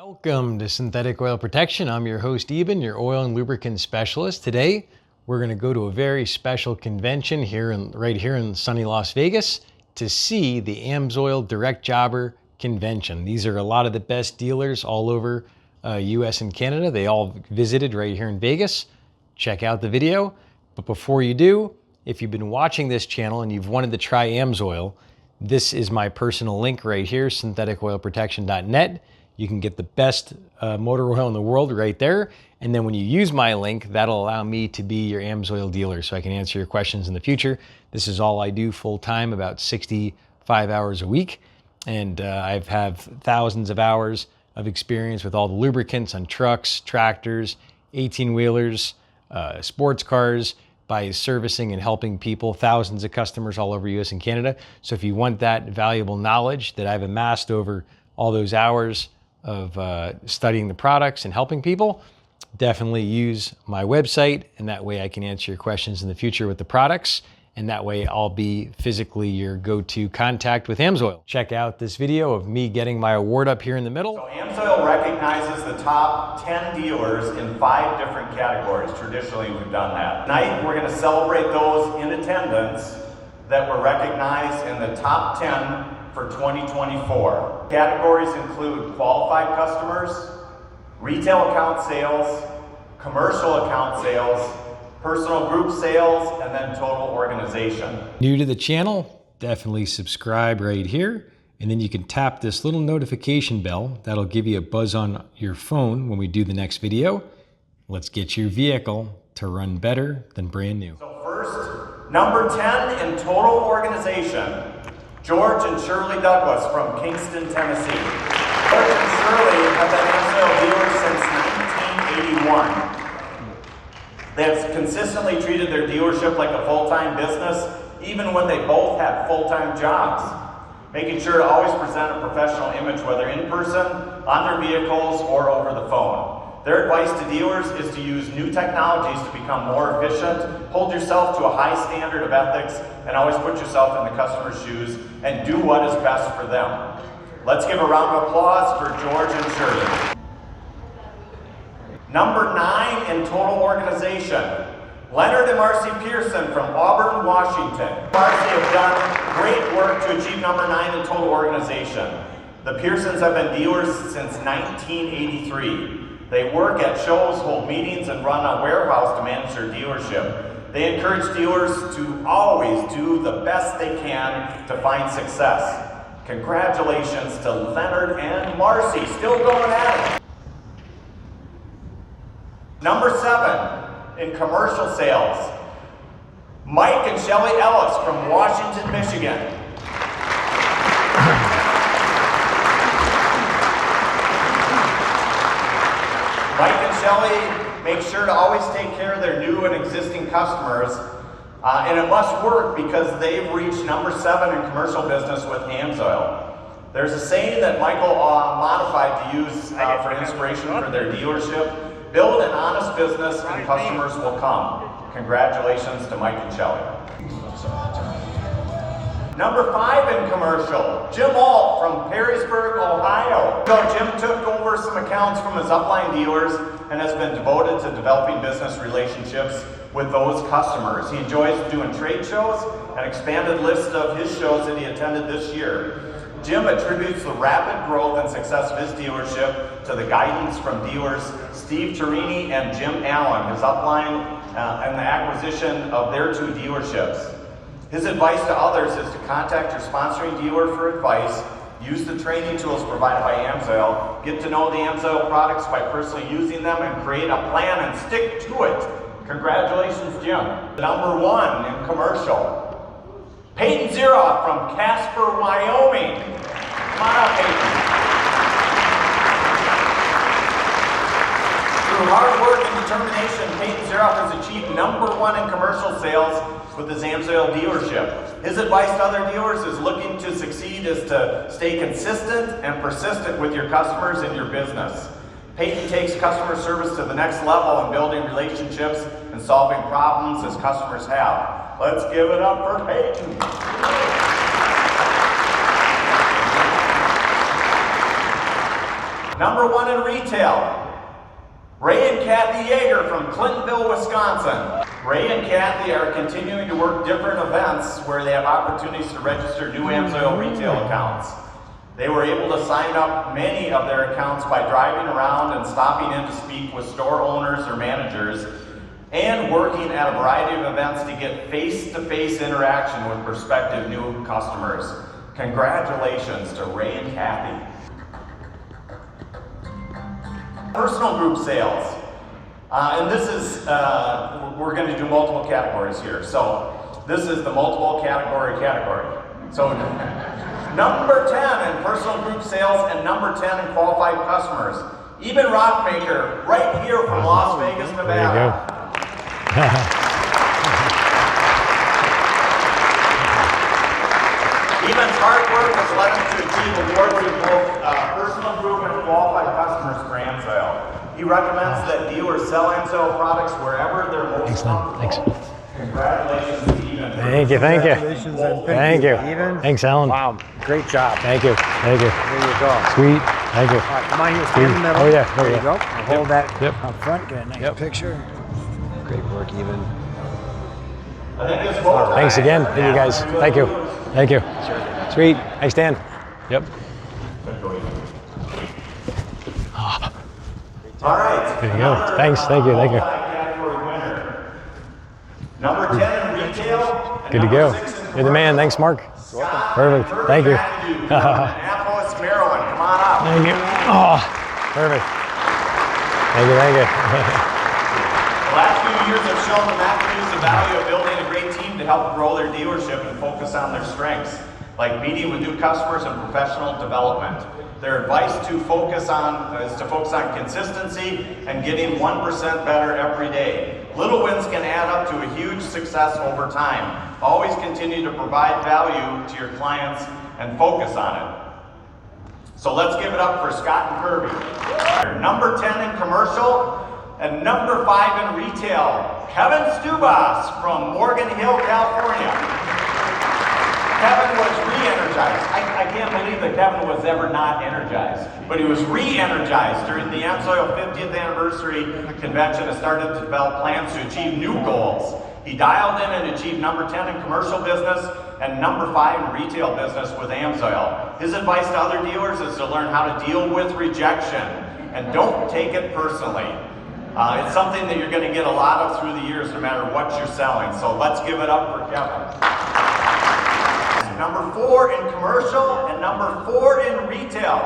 Welcome to Synthetic Oil Protection. I'm your host, Eben, your oil and lubricant specialist. Today, we're going to go to a very special convention right here in sunny Las Vegas to see the AMSOIL Direct Jobber Convention. These are a lot of the best dealers all over US and Canada. They all visited right here in Vegas. Check out the video. But before you do, if you've been watching this channel and you've wanted to try AMSOIL, this is my personal link right here, syntheticoilprotection.net. You can get the best motor oil in the world right there. And then when you use my link, that'll allow me to be your AMSOIL dealer so I can answer your questions in the future. This is all I do full time, about 65 hours a week. And I've had thousands of hours of experience with all the lubricants on trucks, tractors, 18-wheelers, sports cars, by servicing and helping people, thousands of customers all over US and Canada. So if you want that valuable knowledge that I've amassed over all those hours of studying the products and helping people, definitely use my website, and that way I can answer your questions in the future with the products, and that way I'll be physically your go-to contact with AMSOIL. Check out this video of me getting my award up here in the middle. So AMSOIL recognizes the top 10 dealers in 5 different categories. Traditionally, we've done that. Tonight, we're going to celebrate those in attendance that were recognized in the top 10 for 2024. Categories include qualified customers, retail account sales, commercial account sales, personal group sales, and then total organization. New to the channel, definitely subscribe right here, and then you can tap this little notification bell. That'll give you a buzz on your phone when we do the next video. Let's get your vehicle to run better than brand new. So first, number 10 in total organization, George and Shirley Douglas from Kingston, Tennessee. George and Shirley have been AMSOIL dealers since 1981. They have consistently treated their dealership like a full-time business, even when they both had full-time jobs, making sure to always present a professional image, whether in person, on their vehicles, or over the phone. Their advice to dealers is to use new technologies to become more efficient, hold yourself to a high standard of ethics, and always put yourself in the customer's shoes and do what is best for them. Let's give a round of applause for George and Shirley. Number 9 in total organization, Leonard and Marcy Pearson from Auburn, Washington. Marcy have done great work to achieve number 9 in total organization. The Pearsons have been dealers since 1983. They work at shows, hold meetings, and run a warehouse to manage their dealership. They encourage dealers to always do the best they can to find success. Congratulations to Leonard and Marcy, still going at it. Number 7 in commercial sales, Mike and Shelley Ellis from Washington, Michigan. Mike and Shelley make sure to always take care of their new and existing customers, and it must work because they've reached number 7 in commercial business with AMSOIL. There's a saying that Michael modified to use for inspiration for their dealership: build an honest business and customers will come. Congratulations to Mike and Shelley. Number 5 in commercial, Jim Alt from Perrysburg, Ohio. So Jim took over some accounts from his upline dealers and has been devoted to developing business relationships with those customers. He enjoys doing trade shows, an expanded list of his shows that he attended this year. Jim attributes the rapid growth and success of his dealership to the guidance from dealers Steve Turini and Jim Allen, his upline, and the acquisition of their 2 dealerships. His advice to others is to contact your sponsoring dealer for advice, use the training tools provided by AMSOIL, get to know the AMSOIL products by personally using them, and create a plan and stick to it. Congratulations, Jim. Number 1 in commercial, Peyton Ziroff from Casper, Wyoming. Come on up, Peyton. Through hard work and determination, Peyton Ziroff has achieved number 1 in commercial sales with his AMSOIL dealership. His advice to other dealers is looking to succeed is to stay consistent and persistent with your customers and your business. Peyton takes customer service to the next level in building relationships and solving problems as customers have. Let's give it up for Peyton. Number 1 in retail, Ray and Kathy Yeager from Clintonville, Wisconsin. Ray and Kathy are continuing to work different events where they have opportunities to register new AMSOIL retail accounts. They were able to sign up many of their accounts by driving around and stopping in to speak with store owners or managers and working at a variety of events to get face-to-face interaction with prospective new customers. Congratulations to Ray and Kathy. Personal group sales. And this is, we're going to do multiple categories here. So this is the multiple category. So number 10 in personal group sales and number 10 in qualified customers. Eben Rockmaker, right here from Las Vegas, Nevada. Eben's hard work has led him to achieve awards in both personal group and qualified customers for AMSOIL. He recommends that dealers sell AMSOIL products wherever they're most comfortable. Congratulations to Eben. Thank you. Congratulations and thank you. Eben. Thanks, Alan. Wow, great job. Thank you. There you go. Sweet. Thank you. All right, come on here, stand in the middle. Oh yeah, there you go. I'll hold that Yep. up front, get a nice picture. Great work, Eben. I think it's both. Thanks again. Thank you guys. Thank you. Thank you. Sweet. Thanks, Dan. Yep. All right. There you go. Thanks. Thank you. Thank you. Category winner. Number 10 in retail. And Good to number go. 6 in You're the man. Thanks, Mark. Perfect. Thank you. Annapolis, Maryland. Come on up. Thank you. Oh, perfect. Thank you. Thank you. The last few years have shown the Matthews the value of building a great team to help grow their dealership and focus on their strengths, like meeting with new customers and professional development. Their advice is to focus on consistency and getting 1% better every day. Little wins can add up to a huge success over time. Always continue to provide value to your clients and focus on it. So let's give it up for Scott and Kirby. Number 10 in commercial and number 5 in retail, Kevin Stubas from Morgan Hill, California. Kevin was re-energized. I can't believe that Kevin was ever not energized, but he was re-energized during the AMSOIL 50th anniversary convention and started to develop plans to achieve new goals. He dialed in and achieved number 10 in commercial business and number 5 in retail business with AMSOIL. His advice to other dealers is to learn how to deal with rejection and don't take it personally. It's something that you're going to get a lot of through the years no matter what you're selling. So let's give it up for Kevin. Number 4 in commercial and number 4 in retail,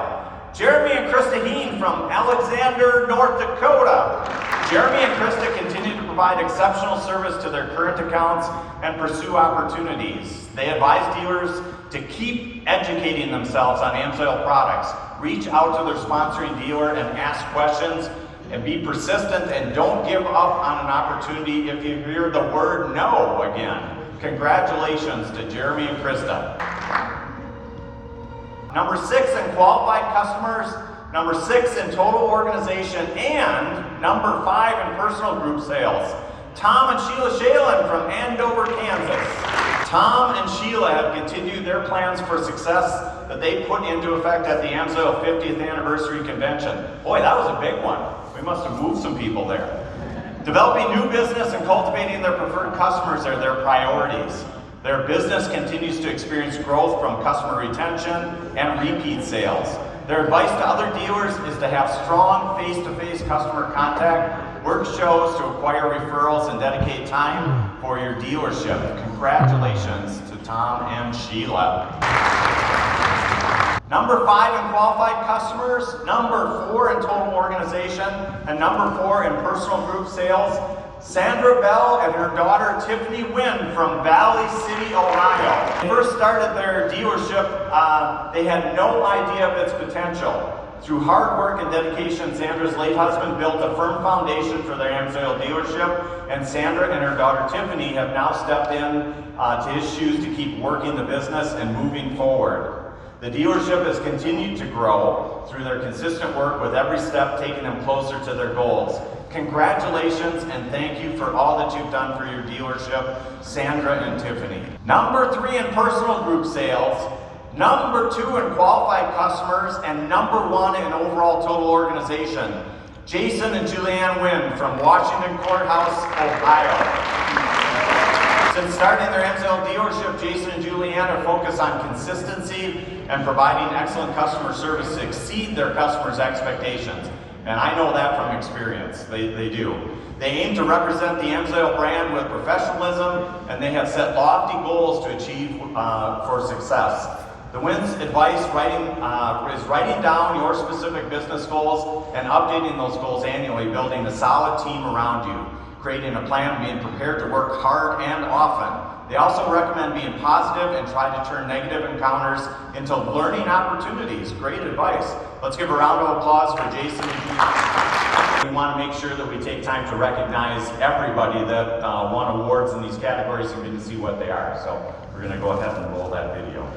Jeremy and Krista Heen from Alexander, North Dakota. Jeremy and Krista continue to provide exceptional service to their current accounts and pursue opportunities. They advise dealers to keep educating themselves on AMSOIL products, reach out to their sponsoring dealer and ask questions, and be persistent and don't give up on an opportunity if you hear the word no again. Congratulations to Jeremy and Krista. Number 6 in qualified customers, number 6 in total organization, and number 5 in personal group sales, Tom and Sheila Shalen from Andover, Kansas. Tom and Sheila have continued their plans for success that they put into effect at the AMSOIL 50th anniversary convention. Boy, that was a big one. We must have moved some people there. Developing new business and cultivating their preferred customers are their priorities. Their business continues to experience growth from customer retention and repeat sales. Their advice to other dealers is to have strong face-to-face customer contact, work shows to acquire referrals, and dedicate time for your dealership. Congratulations to Tom and Sheila. Number 5 in qualified customers, number 4 in total organization, and number 4 in personal group sales, Sandra Bell and her daughter Tiffany Wynn from Valley City, Ohio. When they first started their dealership, they had no idea of its potential. Through hard work and dedication, Sandra's late husband built a firm foundation for their AMSOIL dealership, and Sandra and her daughter Tiffany have now stepped in to his shoes to keep working the business and moving forward. The dealership has continued to grow through their consistent work, with every step taking them closer to their goals. Congratulations and thank you for all that you've done for your dealership, Sandra and Tiffany. Number 3 in personal group sales, Number 2 in qualified customers and number 1 in overall total organization. Jason and Julianne Wynn from Washington Courthouse, Ohio. Since starting their AMSOIL dealership, Jason and Julianne are focused on consistency and providing excellent customer service to exceed their customers' expectations. And I know that from experience, they do. They aim to represent the AMSOIL brand with professionalism, and they have set lofty goals to achieve for success. The Wynn's advice is writing down your specific business goals and updating those goals annually, building a solid team around you, creating a plan, being prepared to work hard and often. They also recommend being positive and try to turn negative encounters into learning opportunities. Great advice. Let's give a round of applause for Jason and Julie. We want to make sure that we take time to recognize everybody that won awards in these categories so we can see what they are. So we're going to go ahead and roll that video.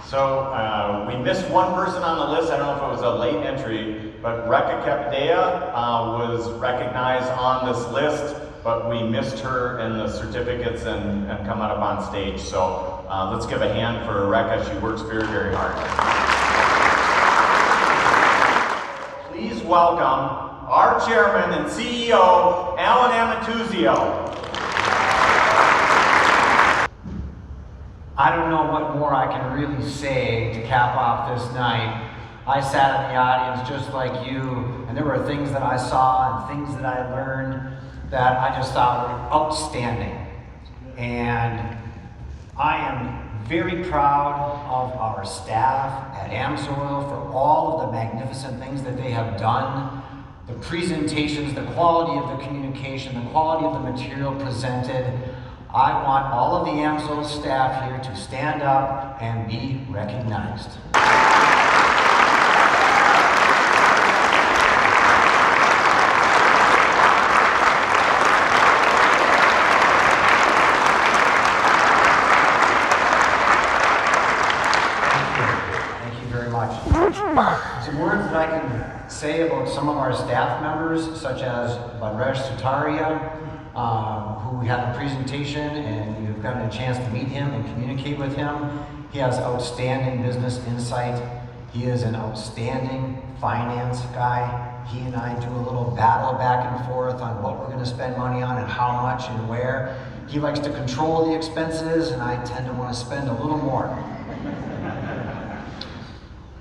So we missed one person on the list. I don't know if it was a late entry, but Rekha Kepdea was recognized on this list, but we missed her in the certificates and coming up on stage. So let's give a hand for Rekha. She works very, very hard. Please welcome our chairman and CEO, Alan Amatuzio. I don't know what more I can really say to cap off this night. I sat in the audience just like you, and there were things that I saw and things that I learned that I just thought were outstanding. And I am very proud of our staff at AMSOIL for all of the magnificent things that they have done. The presentations, the quality of the communication, the quality of the material presented. I want all of the AMSOIL staff here to stand up and be recognized. Thank you very much. Some words that I can say about some of our staff members, such as Badresh Sutaria, who had a presentation, and you've gotten a chance to meet him and communicate with him. He has outstanding business insight. He is an outstanding finance guy. He and I do a little battle back and forth on what we're going to spend money on and how much and where. He likes to control the expenses, and I tend to want to spend a little more.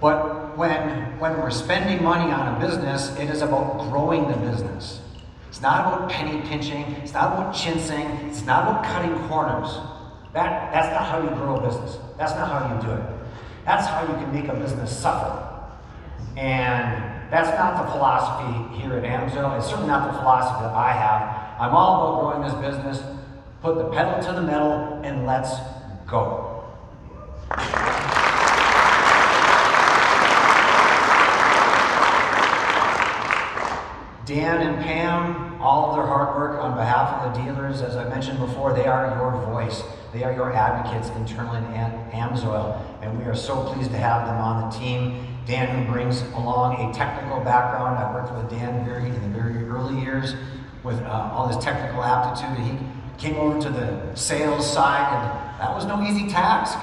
But when we're spending money on a business, it is about growing the business. It's not about penny pinching, it's not about chinsing, it's not about cutting corners. That's not how you grow a business. That's not how you do it. That's how you can make a business suffer. And that's not the philosophy here at AMSOIL. It's certainly not the philosophy that I have. I'm all about growing this business, put the pedal to the metal, and let's go. Dan and Pam, all of their hard work on behalf of the dealers, as I mentioned before, they are your voice. They are your advocates internally in AMSOIL, and we are so pleased to have them on the team. Dan, who brings along a technical background. I worked with Dan in the very early years with all his technical aptitude. He came over to the sales side, and that was no easy task.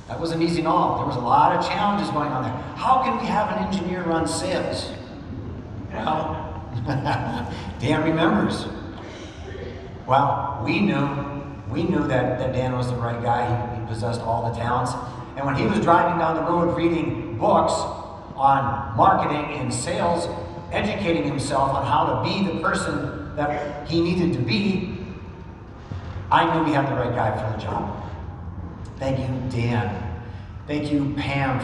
That wasn't easy at all. There was a lot of challenges going on there. How can we have an engineer run sales? Well, Dan remembers. Well, we knew that Dan was the right guy. He possessed all the talents. And when he was driving down the road reading books, on marketing and sales, educating himself on how to be the person that he needed to be, I knew we had the right guy for the job. Thank you, Dan. Thank you, Pam,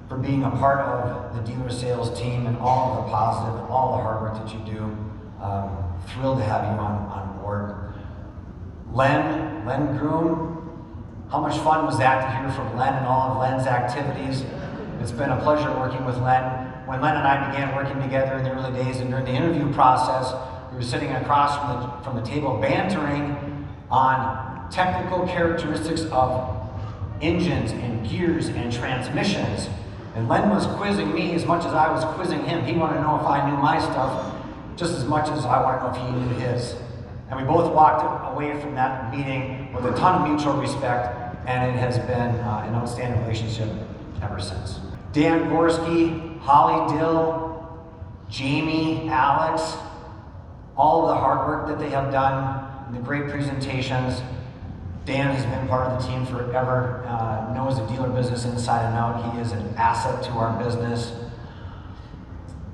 for being a part of the dealer sales team and all of the positive, all the hard work that you do. Thrilled to have you on board. Len Groom, how much fun was that to hear from Len and all of Len's activities? It's been a pleasure working with Len. When Len and I began working together in the early days and during the interview process, we were sitting across from the table bantering on technical characteristics of engines and gears and transmissions. And Len was quizzing me as much as I was quizzing him. He wanted to know if I knew my stuff just as much as I wanted to know if he knew his. And we both walked away from that meeting with a ton of mutual respect, and it has been an outstanding relationship ever since. Dan Gorski, Holly Dill, Jamie, Alex, all of the hard work that they have done, and the great presentations. Dan has been part of the team forever, knows the dealer business inside and out. He is an asset to our business.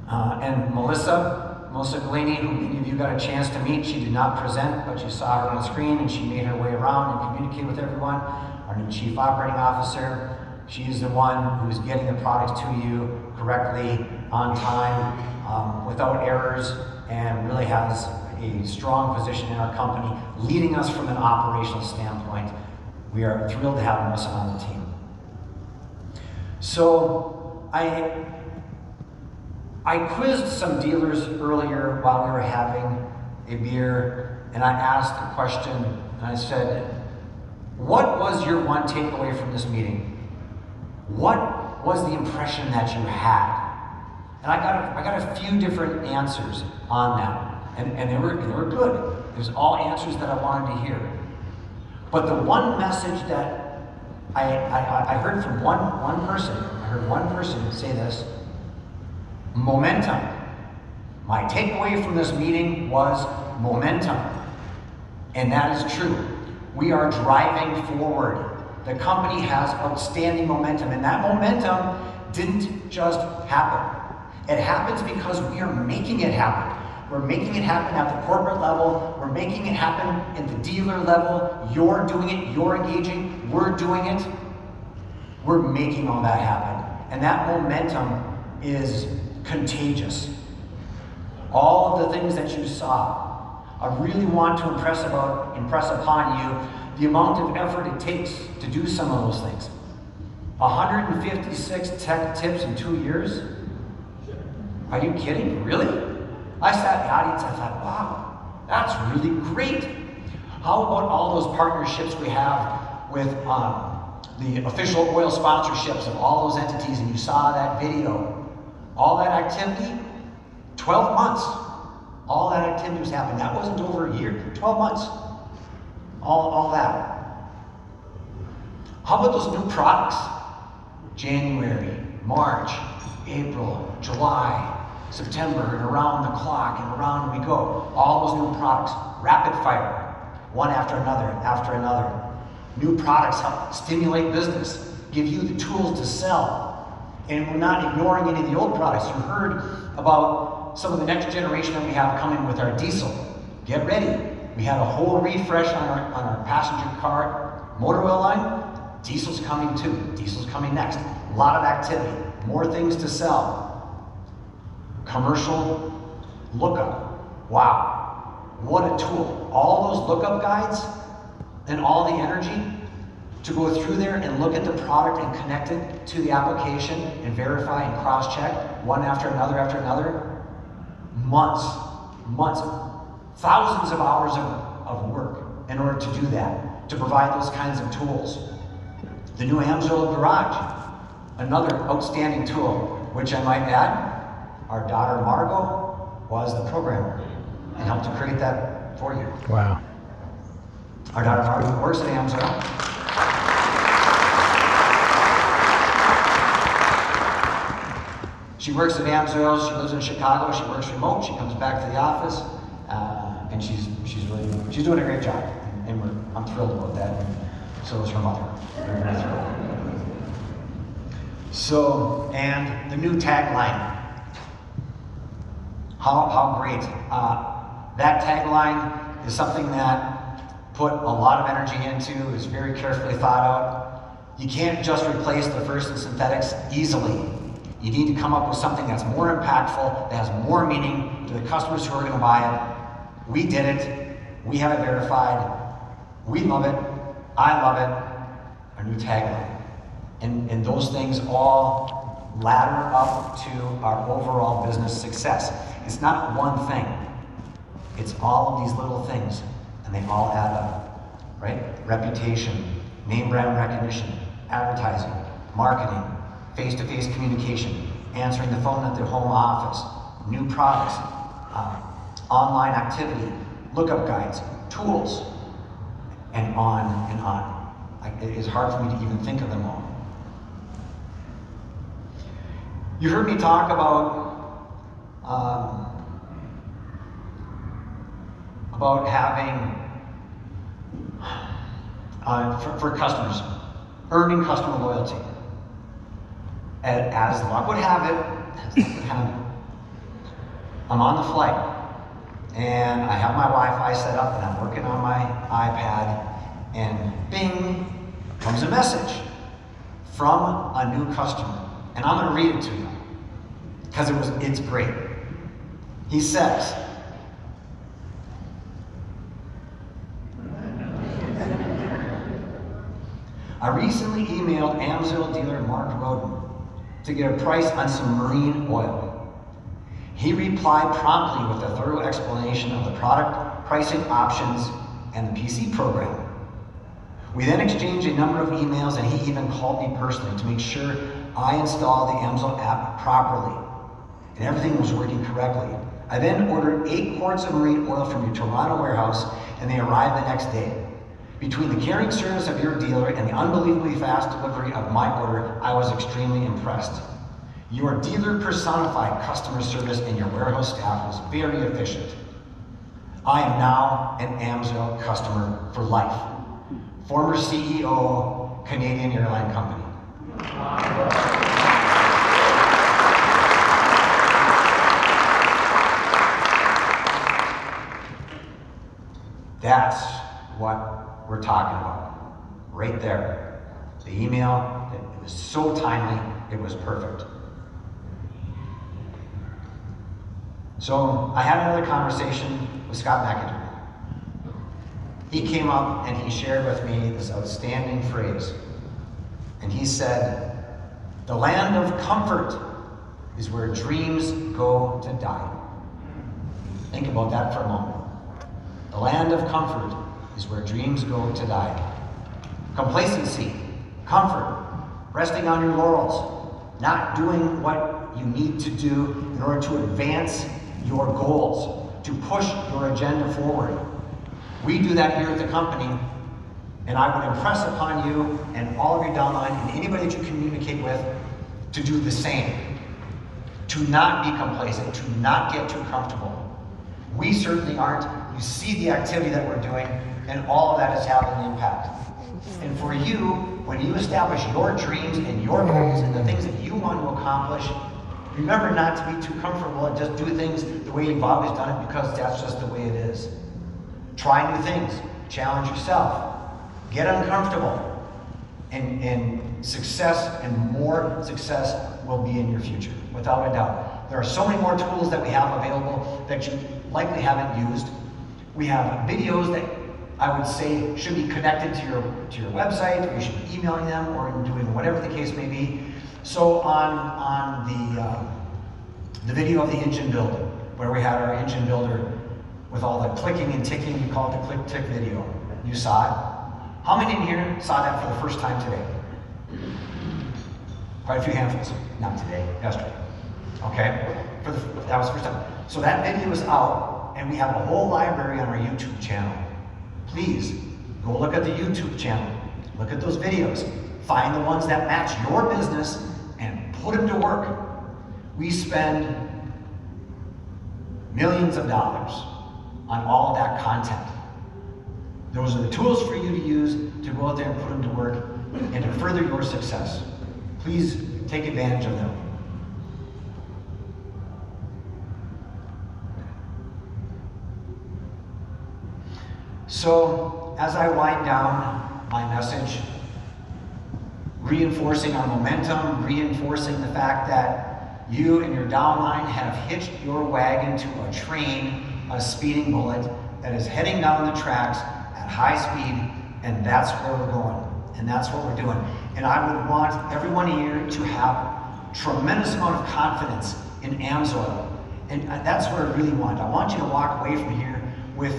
And Melissa Galini, who many of you got a chance to meet. She did not present, but you saw her on the screen and she made her way around and communicated with everyone. Our new Chief Operating Officer. She is the one who is getting the products to you correctly, on time, without errors, and really has a strong position in our company, leading us from an operational standpoint. We are thrilled to have Melissa on the team. So I quizzed some dealers earlier while we were having a beer, and I asked a question, and I said, what was your one takeaway from this meeting? What was the impression that you had? And I got a few different answers on that. And they were good. It was all answers that I wanted to hear. But the one message that I heard from one person say this: momentum. My takeaway from this meeting was momentum. And that is true. We are driving forward. The company has outstanding momentum, and that momentum didn't just happen. It happens because we are making it happen. We're making it happen at the corporate level. We're making it happen at the dealer level. You're doing it. You're engaging. We're doing it. We're making all that happen. And that momentum is contagious. All of the things that you saw, I really want to impress upon you the amount of effort it takes to do some of those things. 156 tech tips in 2 years? Are you kidding? Really? I sat in the audience, I thought, wow, that's really great. How about all those partnerships we have with the official oil sponsorships of all those entities, and you saw that video. All that activity, 12 months. All that activity was happening. That wasn't over a year, 12 months. All that. How about those new products? January, March, April, July, September, and around the clock, and around we go. All those new products, rapid fire, one after another. New products help stimulate business, give you the tools to sell. And we're not ignoring any of the old products. You heard about some of the next generation that we have coming with our diesel. Get ready. We had a whole refresh on our passenger car motor oil line. Diesel's coming too. Diesel's coming next. A lot of activity, more things to sell. Commercial lookup. Wow, what a tool. All those lookup guides and all the energy to go through there and look at the product and connect it to the application and verify and cross-check one after another. Months, thousands of hours of work in order to do that, to provide those kinds of tools. The new AMSOIL Garage, another outstanding tool, which I might add, our daughter Margot was the programmer and helped to create that for you. Wow. Our daughter Margot works at AMSOIL. She works at AMSOIL, she lives in Chicago, she works remote, she comes back to the office, and she's doing a great job, and I'm thrilled about that, and so is her mother. Very, very thrilled. So, and the new tagline. How great. That tagline is something that put a lot of energy into, is very carefully thought out. You can't just replace the first and synthetics easily. You need to come up with something that's more impactful, that has more meaning to the customers who are going to buy it. We did it. We have it verified. We love it. I love it. Our new tagline. And those things all ladder up to our overall business success. It's not one thing. It's all of these little things, and they all add up, right? Reputation, name brand recognition, advertising, marketing, face-to-face communication, answering the phone at their home office, new products, online activity, lookup guides, tools, and on and on. It is hard for me to even think of them all. You heard me talk about having, for customers, earning customer loyalty. As luck would have it, I'm on the flight, and I have my Wi-Fi set up, and I'm working on my iPad, and bing, comes a message from a new customer. And I'm going to read it to you, because it's great. He says, I recently emailed AMSOIL dealer Mark Roden to get a price on some marine oil. He replied promptly with a thorough explanation of the product, pricing options, and the PC program. We then exchanged a number of emails, and he even called me personally to make sure I installed the AMSOIL app properly and everything was working correctly. I then ordered 8 quarts of marine oil from your Toronto warehouse, and they arrived the next day. Between the caring service of your dealer and the unbelievably fast delivery of my order, I was extremely impressed. Your dealer personified customer service, and your warehouse staff was very efficient. I am now an AMSOIL customer for life. Former CEO, Canadian Airline Company. That's what we're talking about, right there. The email, it was so timely, it was perfect. So I had another conversation with Scott McIntyre. He came up and he shared with me this outstanding phrase. And he said, the land of comfort is where dreams go to die. Think about that for a moment. The land of comfort is where dreams go to die. Complacency, comfort, resting on your laurels, not doing what you need to do in order to advance your goals, to push your agenda forward. We do that here at the company, and I would impress upon you and all of your downline and anybody that you communicate with to do the same. To not be complacent, to not get too comfortable. We certainly aren't. You see the activity that we're doing, and all of that is having an impact. And for you, when you establish your dreams and your goals and the things that you want to accomplish, remember not to be too comfortable and just do things the way you've always done it, because that's just the way it is. Try new things, challenge yourself, get uncomfortable, and success and more success will be in your future, without a doubt. There are so many more tools that we have available that you likely haven't used. We have videos that I would say should be connected to your website, or you should be emailing them, or doing whatever the case may be. So on the video of the engine builder, where we had our engine builder with all the clicking and ticking, we call it the click-tick video. You saw it. How many in here saw that for the first time today? Quite a few handfuls. Not today, yesterday. Okay? That was the first time. So that video is out, and we have a whole library on our YouTube channel. Please, go look at the YouTube channel. Look at those videos. Find the ones that match your business and put them to work. We spend millions of dollars on all of that content. Those are the tools for you to use to go out there and put them to work and to further your success. Please take advantage of them. So, as I wind down my message, reinforcing our momentum, reinforcing the fact that you and your downline have hitched your wagon to a train, a speeding bullet that is heading down the tracks at high speed, and that's where we're going, and that's what we're doing. And I would want everyone here to have tremendous amount of confidence in AMSOIL, and that's what I really want. I want you to walk away from here with,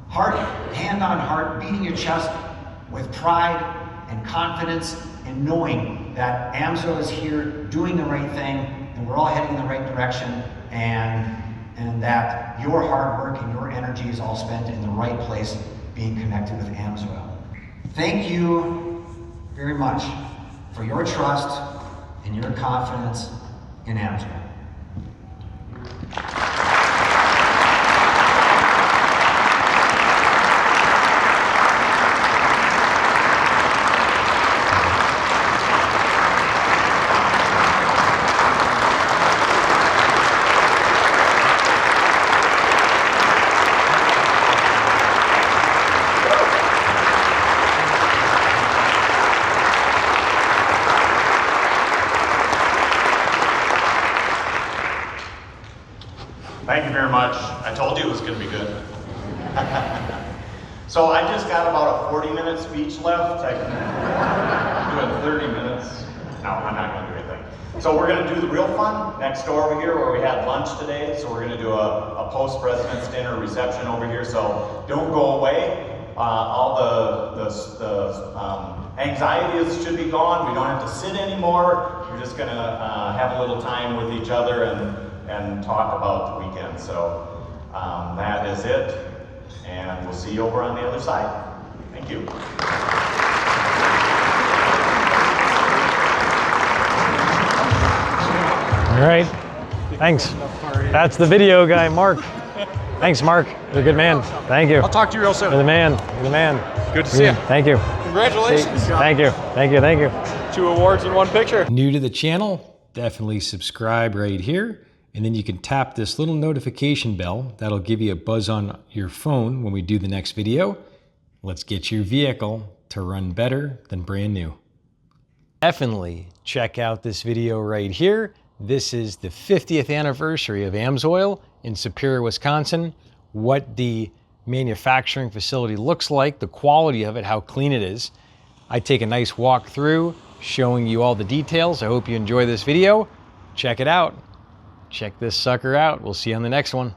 heart, hand on heart, beating your chest with pride and confidence, and knowing that AMSOIL is here doing the right thing, and we're all heading in the right direction, and that your hard work and your energy is all spent in the right place, being connected with AMSOIL. Thank you very much for your trust and your confidence in AMSOIL. Thank you very much. I told you it was going to be good. So I just got about a 40-minute speech left. I can do it in 30 minutes. No, I'm not going to do anything. So we're going to do the real fun next door over here where we had lunch today. So we're going to do a post-president's dinner reception over here. So don't go away. All the anxieties should be gone. We don't have to sit anymore. We're just going to have a little time with each other and talk about the weekend. So that is it, and we'll see you over on the other side. Thank you. All right, thanks. That's the video guy, Mark. Thanks, Mark. You're a good man. Thank you. I'll talk to you real soon. You're the man. You're the man. Good to see you. Thank you. Congratulations. Thank you. Thank you. Thank you. 2 awards in 1 picture. New to the channel, definitely subscribe right here. And then you can tap this little notification bell. That'll give you a buzz on your phone when we do the next video. Let's get your vehicle to run better than brand new. Definitely check out this video right here. This is the 50th anniversary of AMSOIL in Superior, Wisconsin. What the manufacturing facility looks like, the quality of it, how clean it is. I take a nice walk through showing you all the details. I hope you enjoy this video. Check it out. Check this sucker out. We'll see you on the next one.